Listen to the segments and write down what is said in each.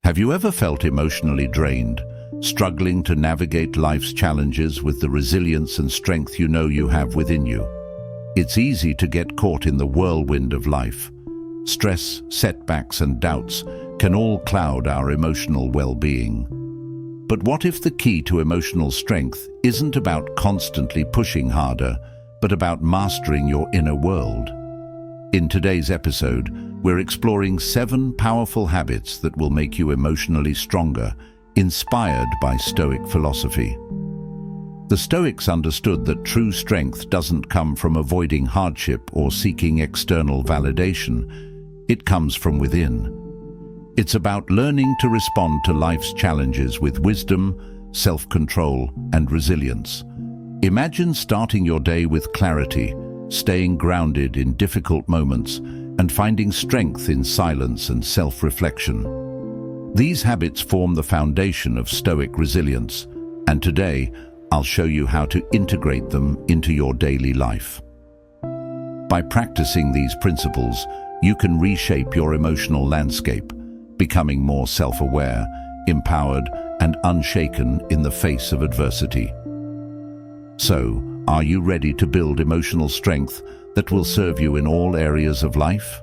Have you ever felt emotionally drained, struggling to navigate life's challenges with the resilience and strength you know you have within you? It's easy to get caught in the whirlwind of life. Stress, setbacks, and doubts can all cloud our emotional well-being. But what if the key to emotional strength isn't about constantly pushing harder, but about mastering your inner world? In today's episode, we're exploring 7 powerful habits that will make you emotionally stronger, inspired by Stoic philosophy. The Stoics understood that true strength doesn't come from avoiding hardship or seeking external validation. It comes from within. It's about learning to respond to life's challenges with wisdom, self-control, and resilience. Imagine starting your day with clarity, staying grounded in difficult moments, and finding strength in silence and self-reflection. These habits form the foundation of Stoic resilience, and today I'll show you how to integrate them into your daily life. By practicing these principles, you can reshape your emotional landscape, becoming more self-aware, empowered, and unshaken in the face of adversity. So, are you ready to build emotional strength that will serve you in all areas of life?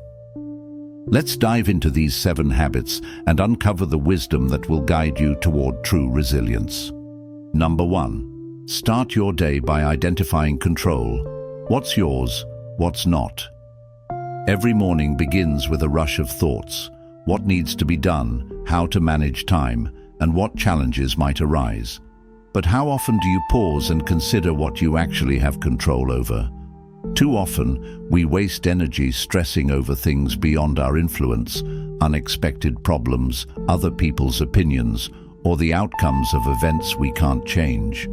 Let's dive into these 7 habits and uncover the wisdom that will guide you toward true resilience. Number 1. Start your day by identifying control. What's yours, what's not? Every morning begins with a rush of thoughts. What needs to be done, how to manage time, and what challenges might arise. But how often do you pause and consider what you actually have control over? Too often, we waste energy stressing over things beyond our influence, unexpected problems, other people's opinions, or the outcomes of events we can't change.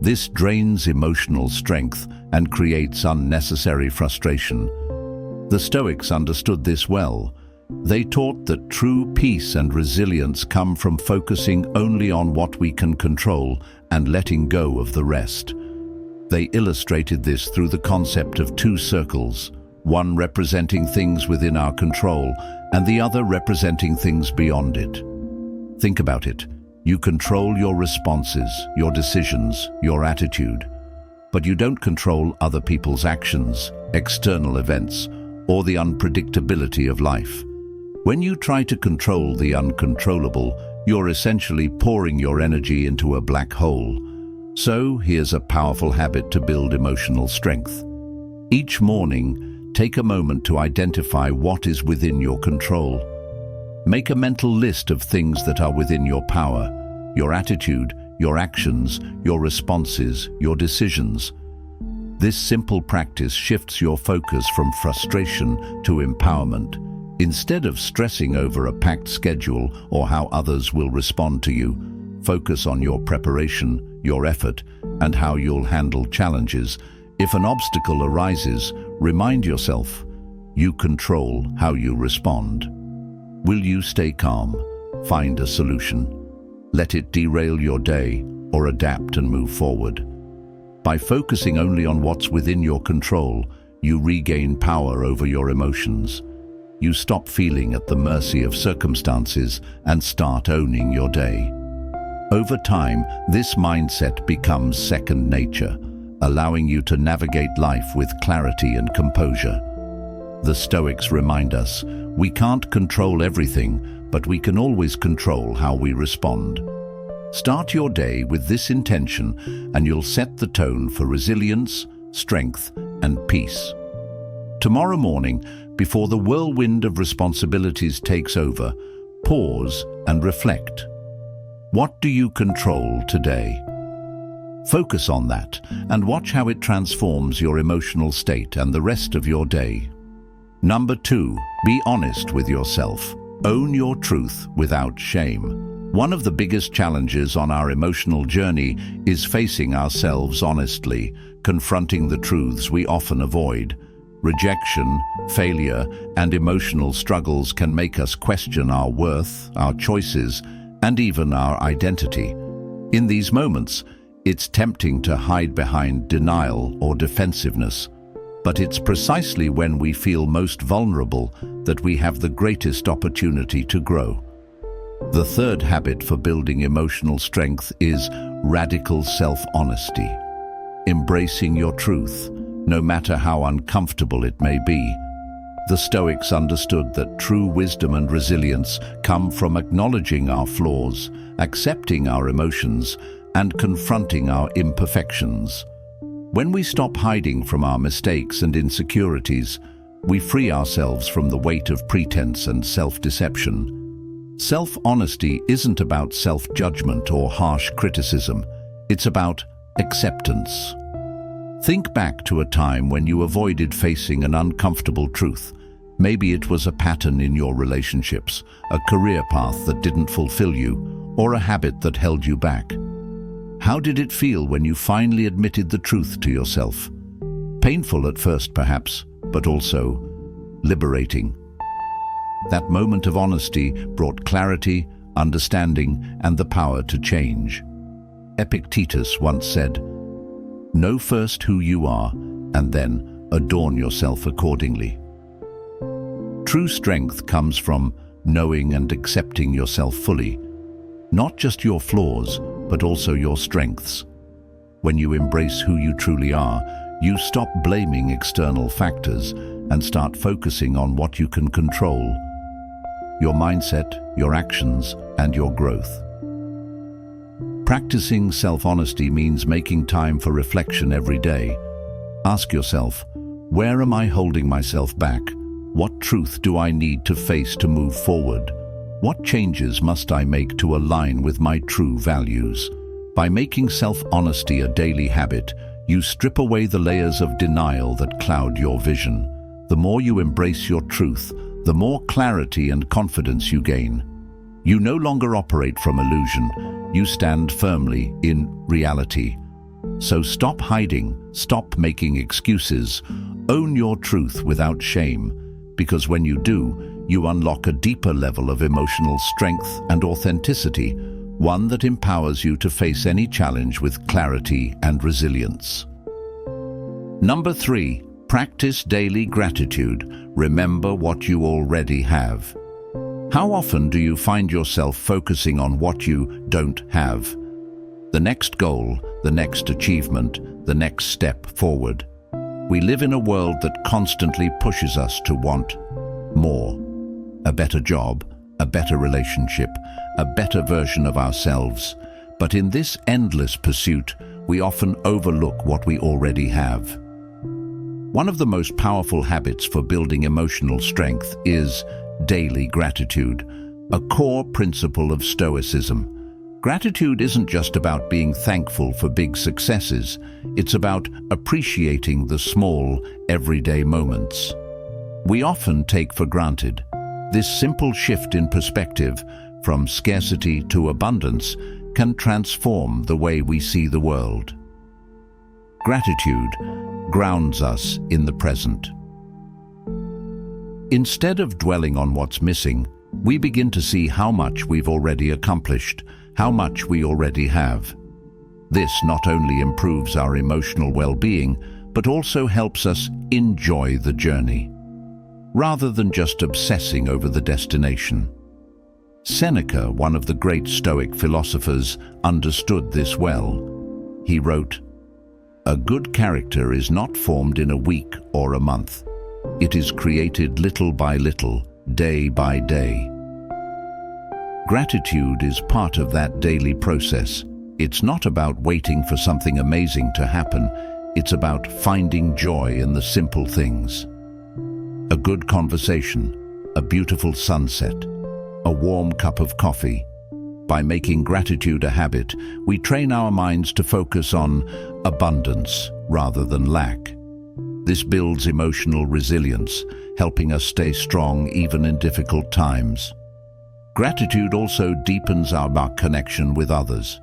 This drains emotional strength and creates unnecessary frustration. The Stoics understood this well. They taught that true peace and resilience come from focusing only on what we can control and letting go of the rest. They illustrated this through the concept of 2 circles, one representing things within our control and the other representing things beyond it. Think about it. You control your responses, your decisions, your attitude, but you don't control other people's actions, external events, or the unpredictability of life. When you try to control the uncontrollable, you're essentially pouring your energy into a black hole. So, here's a powerful habit to build emotional strength. Each morning, take a moment to identify what is within your control. Make a mental list of things that are within your power: your attitude, your actions, your responses, your decisions. This simple practice shifts your focus from frustration to empowerment. Instead of stressing over a packed schedule or how others will respond to you, focus on your preparation, your effort, and how you'll handle challenges. If an obstacle arises, remind yourself, you control how you respond. Will you stay calm, find a solution, let it derail your day, or adapt and move forward? By focusing only on what's within your control, you regain power over your emotions. You stop feeling at the mercy of circumstances and start owning your day. Over time, this mindset becomes second nature, allowing you to navigate life with clarity and composure. The Stoics remind us, we can't control everything, but we can always control how we respond. Start your day with this intention, and you'll set the tone for resilience, strength, and peace. Tomorrow morning, before the whirlwind of responsibilities takes over, pause and reflect. What do you control today? Focus on that and watch how it transforms your emotional state and the rest of your day. Number 2, be honest with yourself. Own your truth without shame. One of the biggest challenges on our emotional journey is facing ourselves honestly, confronting the truths we often avoid. Rejection, failure, and emotional struggles can make us question our worth, our choices, and even our identity. In these moments, it's tempting to hide behind denial or defensiveness, but it's precisely when we feel most vulnerable that we have the greatest opportunity to grow. The third habit for building emotional strength is radical self-honesty. Embracing your truth, no matter how uncomfortable it may be. The Stoics understood that true wisdom and resilience come from acknowledging our flaws, accepting our emotions, and confronting our imperfections. When we stop hiding from our mistakes and insecurities, we free ourselves from the weight of pretense and self-deception. Self-honesty isn't about self-judgment or harsh criticism. It's about acceptance. Think back to a time when you avoided facing an uncomfortable truth. Maybe it was a pattern in your relationships, a career path that didn't fulfill you, or a habit that held you back. How did it feel when you finally admitted the truth to yourself? Painful at first, perhaps, but also liberating. That moment of honesty brought clarity, understanding, and the power to change. Epictetus once said, "Know first who you are, and then adorn yourself accordingly." True strength comes from knowing and accepting yourself fully, not just your flaws, but also your strengths. When you embrace who you truly are, you stop blaming external factors and start focusing on what you can control: your mindset, your actions, and your growth. Practicing self-honesty means making time for reflection every day. Ask yourself, where am I holding myself back? What truth do I need to face to move forward? What changes must I make to align with my true values? By making self-honesty a daily habit, you strip away the layers of denial that cloud your vision. The more you embrace your truth, the more clarity and confidence you gain. You no longer operate from illusion. You stand firmly in reality. So stop hiding, stop making excuses, own your truth without shame, because when you do, you unlock a deeper level of emotional strength and authenticity, one that empowers you to face any challenge with clarity and resilience. Number 3, practice daily gratitude. Remember what you already have. How often do you find yourself focusing on what you don't have? The next goal, the next achievement, the next step forward. We live in a world that constantly pushes us to want more. A better job, a better relationship, a better version of ourselves. But in this endless pursuit, we often overlook what we already have. One of the most powerful habits for building emotional strength is daily gratitude, a core principle of Stoicism. Gratitude isn't just about being thankful for big successes, it's about appreciating the small, everyday moments we often take for granted. This simple shift in perspective, from scarcity to abundance, can transform the way we see the world. Gratitude grounds us in the present. Instead of dwelling on what's missing, we begin to see how much we've already accomplished, how much we already have. This not only improves our emotional well-being, but also helps us enjoy the journey, rather than just obsessing over the destination. Seneca, one of the great Stoic philosophers, understood this well. He wrote, "A good character is not formed in a week or a month. It is created little by little, day by day." Gratitude is part of that daily process. It's not about waiting for something amazing to happen. It's about finding joy in the simple things. A good conversation, a beautiful sunset, a warm cup of coffee. By making gratitude a habit, we train our minds to focus on abundance rather than lack. This builds emotional resilience, helping us stay strong even in difficult times. Gratitude also deepens our connection with others.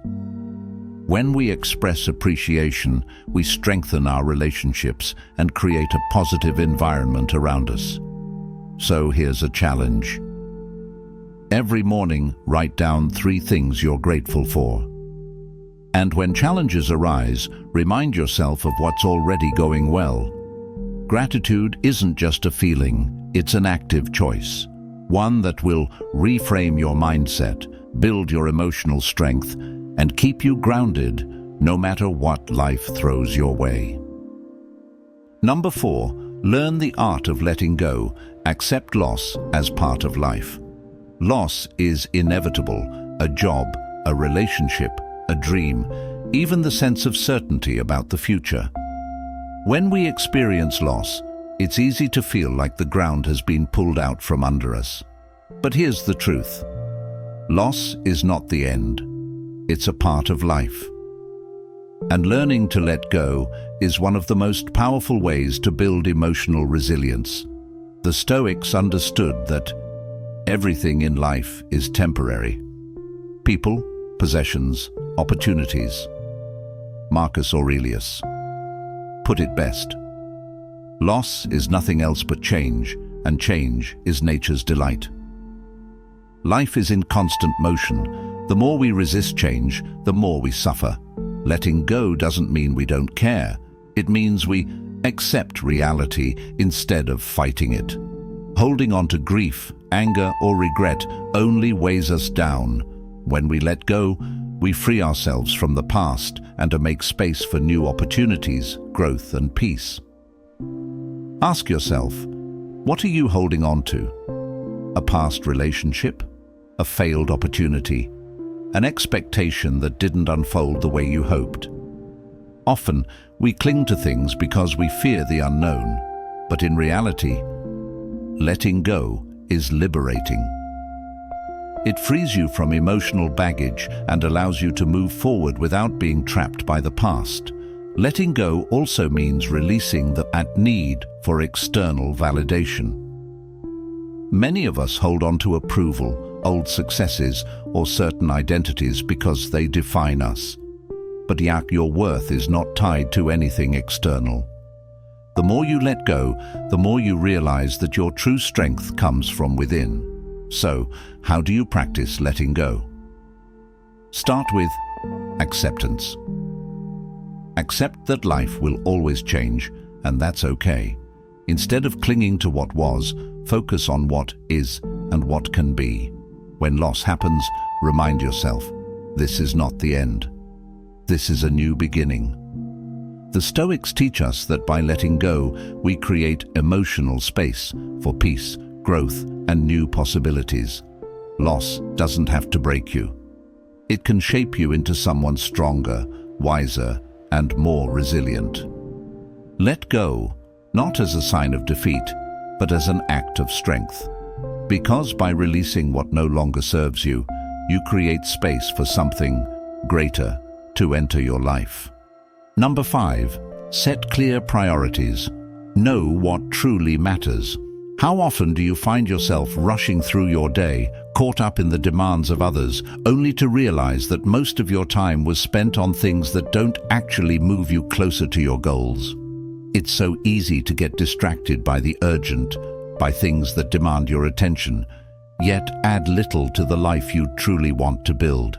When we express appreciation, we strengthen our relationships and create a positive environment around us. So here's a challenge. Every morning, write down 3 things you're grateful for. And when challenges arise, remind yourself of what's already going well. Gratitude isn't just a feeling, it's an active choice. one that will reframe your mindset, build your emotional strength, and keep you grounded no matter what life throws your way. Number 4, learn the art of letting go. Accept loss as part of life. Loss is inevitable. A job, a relationship, a dream, even the sense of certainty about the future. When we experience loss, it's easy to feel like the ground has been pulled out from under us. But here's the truth. Loss is not the end. It's a part of life. And learning to let go is one of the most powerful ways to build emotional resilience. The Stoics understood that everything in life is temporary. People, possessions, opportunities. Marcus Aurelius put it best. Loss is nothing else but change, and change is nature's delight. Life is in constant motion. The more we resist change, the more we suffer. Letting go doesn't mean we don't care. It means we accept reality instead of fighting it. Holding on to grief, anger, or regret only weighs us down. When we let go, we free ourselves from the past and to make space for new opportunities, growth, and peace. Ask yourself, what are you holding on to? A past relationship? A failed opportunity? An expectation that didn't unfold the way you hoped? Often, we cling to things because we fear the unknown, but in reality, letting go is liberating. It frees you from emotional baggage and allows you to move forward without being trapped by the past. Letting go also means releasing the need for external validation. Many of us hold on to approval, old successes, or certain identities because they define us. But your worth is not tied to anything external. The more you let go, the more you realize that your true strength comes from within. So, how do you practice letting go? Start with acceptance. Accept that life will always change, and that's okay. Instead of clinging to what was, focus on what is and what can be. When loss happens, remind yourself, this is not the end. This is a new beginning. The Stoics teach us that by letting go, we create emotional space for peace, growth, and new possibilities. Loss doesn't have to break you. It can shape you into someone stronger, wiser, and more resilient. Let go, not as a sign of defeat, but as an act of strength. Because by releasing what no longer serves you, you create space for something greater to enter your life. Number 5, set clear priorities. Know what truly matters. How often do you find yourself rushing through your day, caught up in the demands of others, only to realize that most of your time was spent on things that don't actually move you closer to your goals? It's so easy to get distracted by the urgent, by things that demand your attention, yet add little to the life you truly want to build.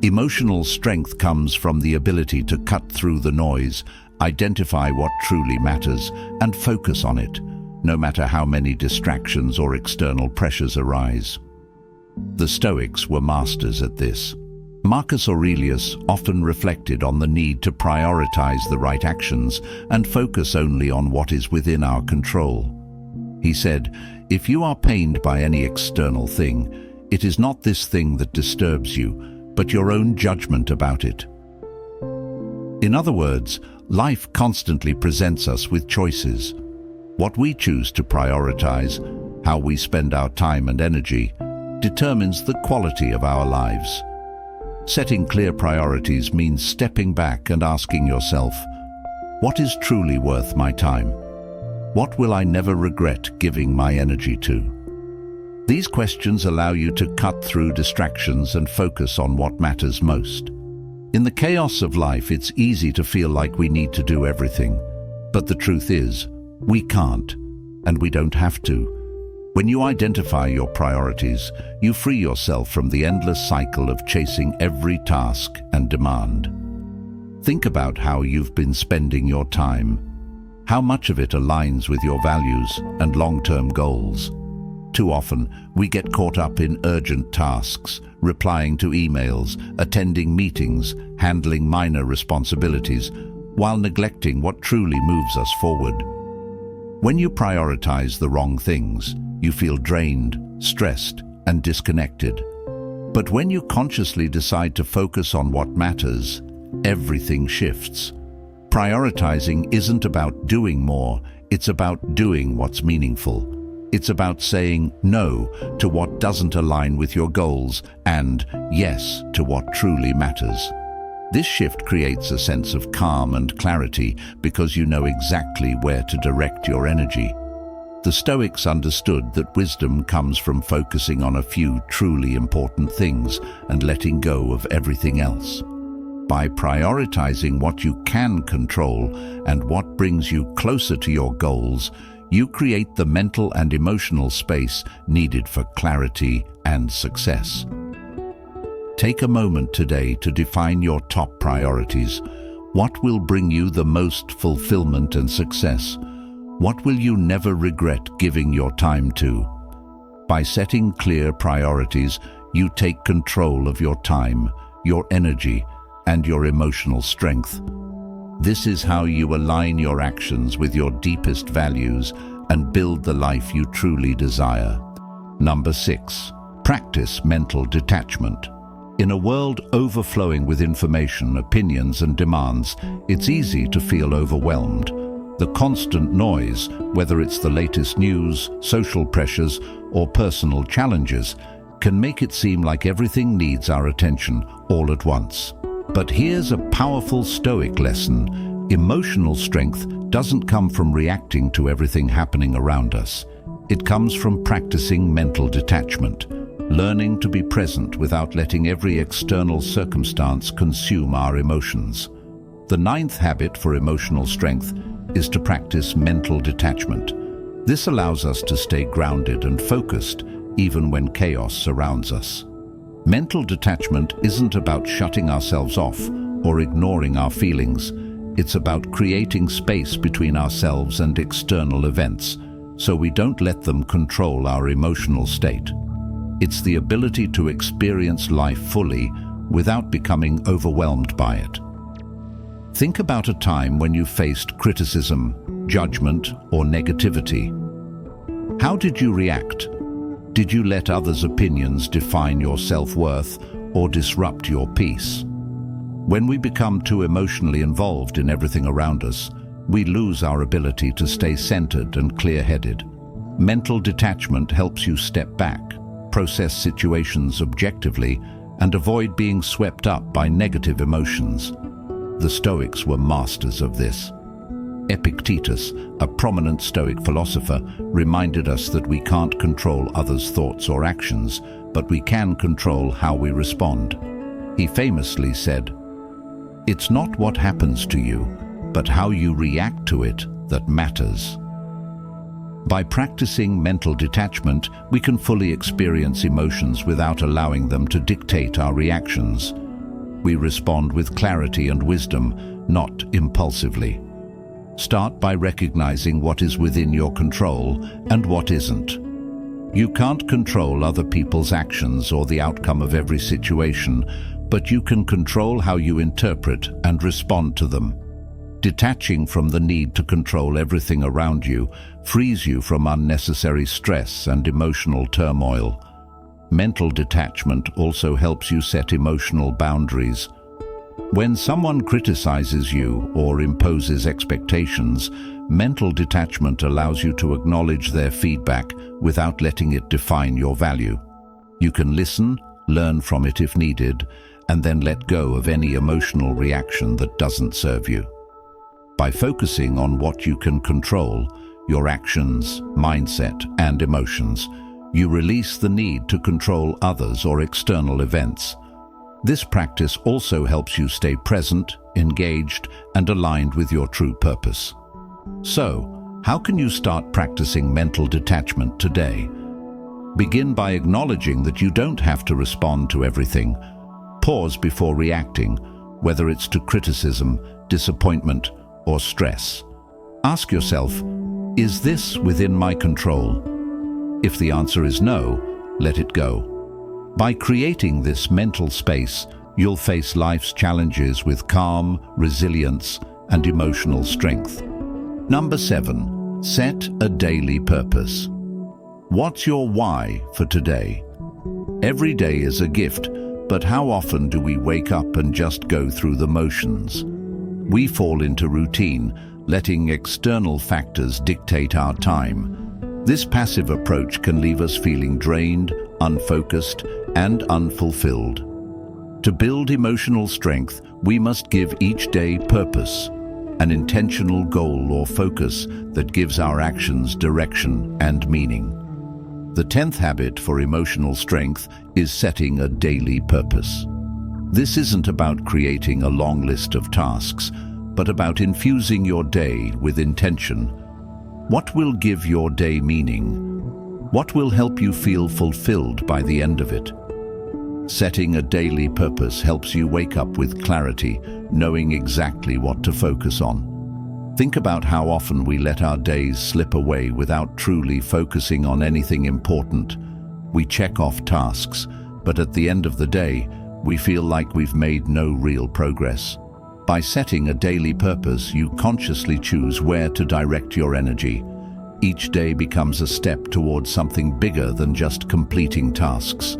Emotional strength comes from the ability to cut through the noise, identify what truly matters, and focus on it, no matter how many distractions or external pressures arise. The Stoics were masters at this. Marcus Aurelius often reflected on the need to prioritize the right actions and focus only on what is within our control. He said, "If you are pained by any external thing, it is not this thing that disturbs you, but your own judgment about it." In other words, life constantly presents us with choices. What we choose to prioritize, how we spend our time and energy, determines the quality of our lives. Setting clear priorities means stepping back and asking yourself, what is truly worth my time? What will I never regret giving my energy to? These questions allow you to cut through distractions and focus on what matters most. In the chaos of life, it's easy to feel like we need to do everything. But the truth is, we can't, and we don't have to. When you identify your priorities, you free yourself from the endless cycle of chasing every task and demand. Think about how you've been spending your time. How much of it aligns with your values and long-term goals? Too often, we get caught up in urgent tasks, replying to emails, attending meetings, handling minor responsibilities, while neglecting what truly moves us forward. When you prioritize the wrong things, you feel drained, stressed, and disconnected. But when you consciously decide to focus on what matters, everything shifts. Prioritizing isn't about doing more, it's about doing what's meaningful. It's about saying no to what doesn't align with your goals and yes to what truly matters. This shift creates a sense of calm and clarity because you know exactly where to direct your energy. The Stoics understood that wisdom comes from focusing on a few truly important things and letting go of everything else. By prioritizing what you can control and what brings you closer to your goals, you create the mental and emotional space needed for clarity and success. Take a moment today to define your top priorities. What will bring you the most fulfillment and success? What will you never regret giving your time to? By setting clear priorities, you take control of your time, your energy, and your emotional strength. This is how you align your actions with your deepest values and build the life you truly desire. Number 6. Practice mental detachment. In a world overflowing with information, opinions, and demands, it's easy to feel overwhelmed. The constant noise, whether it's the latest news, social pressures, or personal challenges, can make it seem like everything needs our attention all at once. But here's a powerful Stoic lesson. Emotional strength doesn't come from reacting to everything happening around us. It comes from practicing mental detachment, learning to be present without letting every external circumstance consume our emotions. The 9th habit for emotional strength is to practice mental detachment. This allows us to stay grounded and focused even when chaos surrounds us. Mental detachment isn't about shutting ourselves off or ignoring our feelings. It's about creating space between ourselves and external events, so we don't let them control our emotional state. It's the ability to experience life fully without becoming overwhelmed by it. Think about a time when you faced criticism, judgment, or negativity. How did you react? Did you let others' opinions define your self-worth or disrupt your peace? When we become too emotionally involved in everything around us, we lose our ability to stay centered and clear-headed. Mental detachment helps you step back, process situations objectively, and avoid being swept up by negative emotions. The Stoics were masters of this. Epictetus, a prominent Stoic philosopher, reminded us that we can't control others' thoughts or actions, but we can control how we respond. He famously said, "It's not what happens to you, but how you react to it that matters." By practicing mental detachment, we can fully experience emotions without allowing them to dictate our reactions. We respond with clarity and wisdom, not impulsively. Start by recognizing what is within your control and what isn't. You can't control other people's actions or the outcome of every situation, but you can control how you interpret and respond to them. Detaching from the need to control everything around you frees you from unnecessary stress and emotional turmoil. Mental detachment also helps you set emotional boundaries. When someone criticizes you or imposes expectations, mental detachment allows you to acknowledge their feedback without letting it define your value. You can listen, learn from it if needed, and then let go of any emotional reaction that doesn't serve you. By focusing on what you can control, your actions, mindset, and emotions, you release the need to control others or external events. This practice also helps you stay present, engaged, and aligned with your true purpose. So, how can you start practicing mental detachment today? Begin by acknowledging that you don't have to respond to everything. Pause before reacting, whether it's to criticism, disappointment, or stress. Ask yourself, is this within my control? If the answer is no, let it go. By creating this mental space, you'll face life's challenges with calm, resilience, and emotional strength. Number 7, set a daily purpose. What's your why for today? Every day is a gift, but how often do we wake up and just go through the motions? We fall into routine, letting external factors dictate our time. This passive approach can leave us feeling drained, unfocused, and unfulfilled. To build emotional strength, we must give each day purpose, an intentional goal or focus that gives our actions direction and meaning. The 10th habit for emotional strength is setting a daily purpose. This isn't about creating a long list of tasks, but about infusing your day with intention. What will give your day meaning? What will help you feel fulfilled by the end of it? Setting a daily purpose helps you wake up with clarity, knowing exactly what to focus on. Think about how often we let our days slip away without truly focusing on anything important. We check off tasks, but at the end of the day, we feel like we've made no real progress. By setting a daily purpose, you consciously choose where to direct your energy. Each day becomes a step towards something bigger than just completing tasks.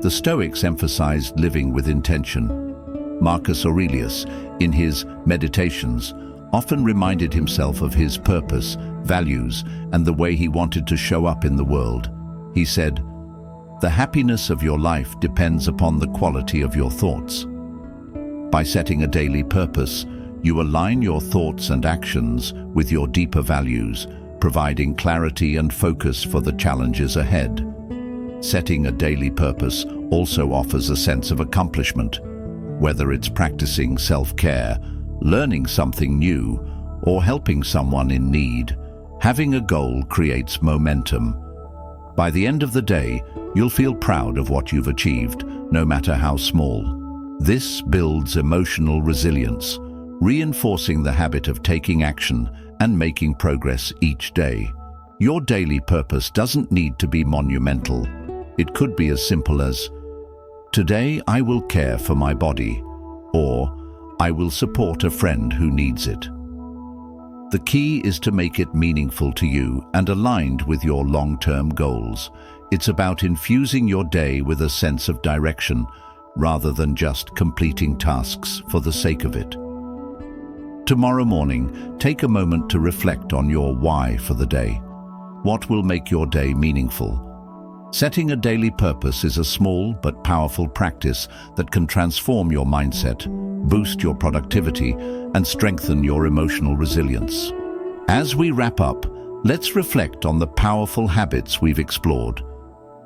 The Stoics emphasized living with intention. Marcus Aurelius, in his Meditations, often reminded himself of his purpose, values, and the way he wanted to show up in the world. He said, "The happiness of your life depends upon the quality of your thoughts." By setting a daily purpose, you align your thoughts and actions with your deeper values, providing clarity and focus for the challenges ahead. Setting a daily purpose also offers a sense of accomplishment. Whether it's practicing self-care, learning something new, or helping someone in need, having a goal creates momentum. By the end of the day, you'll feel proud of what you've achieved, no matter how small. This builds emotional resilience, reinforcing the habit of taking action and making progress each day. Your daily purpose doesn't need to be monumental. It could be as simple as, "Today I will care for my body," or "I will support a friend who needs it." The key is to make it meaningful to you and aligned with your long-term goals. It's about infusing your day with a sense of direction, rather than just completing tasks for the sake of it. Tomorrow morning, take a moment to reflect on your why for the day. What will make your day meaningful? Setting a daily purpose is a small but powerful practice that can transform your mindset, boost your productivity, and strengthen your emotional resilience. As we wrap up, let's reflect on the powerful habits we've explored.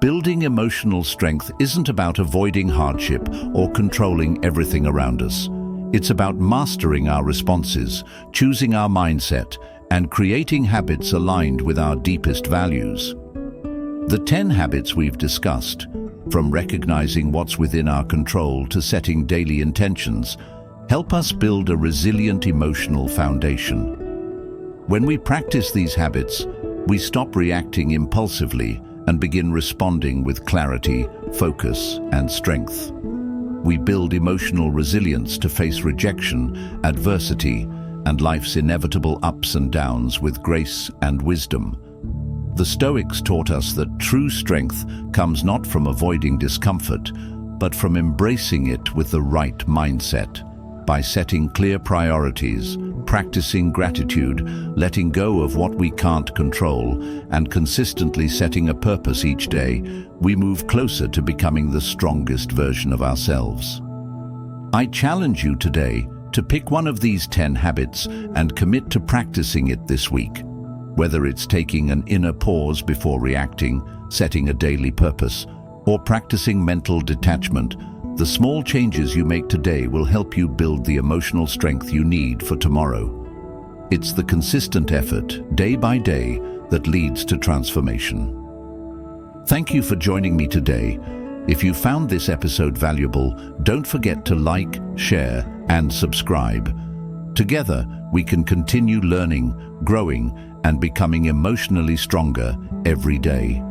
Building emotional strength isn't about avoiding hardship or controlling everything around us. It's about mastering our responses, choosing our mindset, and creating habits aligned with our deepest values. The 10 habits we've discussed, from recognizing what's within our control to setting daily intentions, help us build a resilient emotional foundation. When we practice these habits, we stop reacting impulsively and begin responding with clarity, focus, and strength. We build emotional resilience to face rejection, adversity, and life's inevitable ups and downs with grace and wisdom. The Stoics taught us that true strength comes not from avoiding discomfort, but from embracing it with the right mindset. By setting clear priorities, practicing gratitude, letting go of what we can't control, and consistently setting a purpose each day, we move closer to becoming the strongest version of ourselves. I challenge you today to pick one of these 10 habits and commit to practicing it this week. Whether it's taking an inner pause before reacting, setting a daily purpose, or practicing mental detachment, the small changes you make today will help you build the emotional strength you need for tomorrow. It's the consistent effort, day by day, that leads to transformation. Thank you for joining me today. If you found this episode valuable, don't forget to like, share, and subscribe. Together, we can continue learning, growing, and becoming emotionally stronger every day.